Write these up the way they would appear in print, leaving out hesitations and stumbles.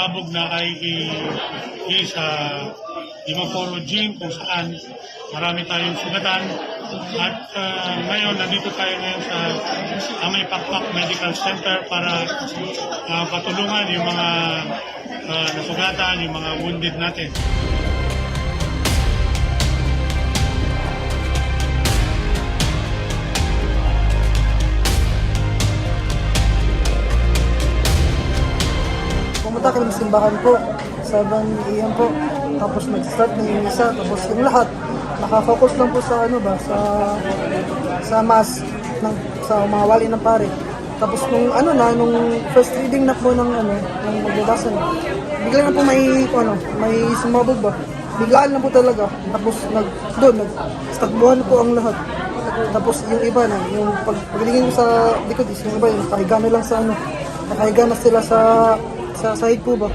sumabog na IED sa Dimaporo Gym kung saan marami tayong sugatan. At ngayon, nandito tayo ngayon sa Amay Pakpak Medical Center para patulungan yung mga nasugatan, yung mga wounded natin. Pumunta kami ng simbahan po, 7 AM po. Tapos nag-start na yung isa, tapos yung lahat nakafocus lang po sa sa mass sa mga wali ng pare. Tapos nung first reading na po ng magbabasa na, bigla na po may sumabog ba. Biglaan na po talaga. Tapos nagtakbuhan po ang lahat. Tapos yung iba na, yung pagtingin ko sa likod is yung iba, yung nakahiga na lang nakahiga na sila sa side po ba.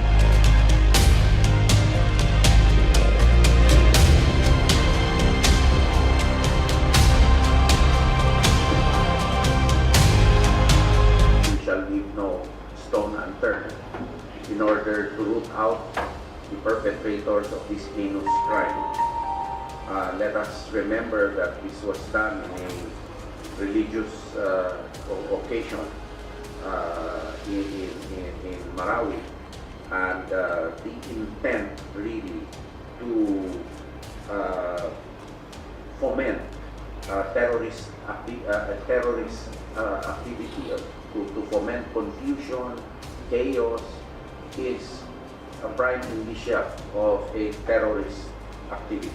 In order to root out the perpetrators of this heinous crime. Let us remember that this was done in a religious occasion in Marawi, and the intent really to foment terrorist activity, to foment confusion, chaos, is a prime indicia of a terrorist activity.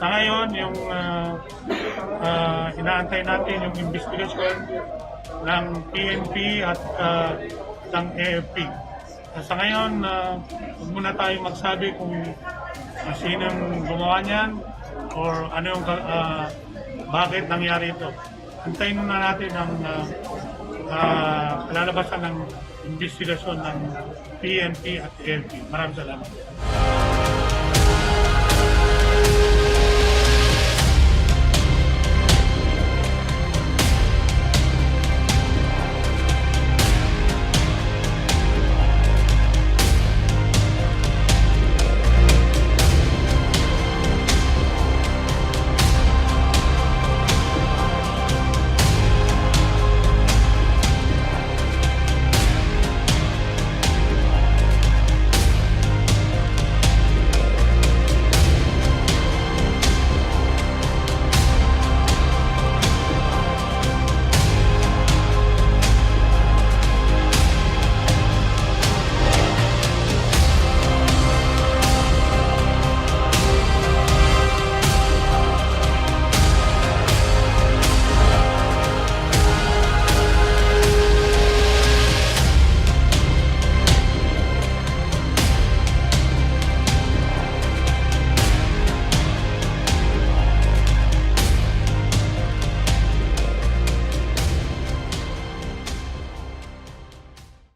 Sa ngayon, yung inaantay natin yung investigation ng PNP at ng AFP. Sa ngayon, huwag muna tayo magsabi kung sinong gumawa niyan or ano yung bakit nangyari ito. Antayin muna natin ang kalalabasan ng investigation ng PNP at AFP. Maraming salamat.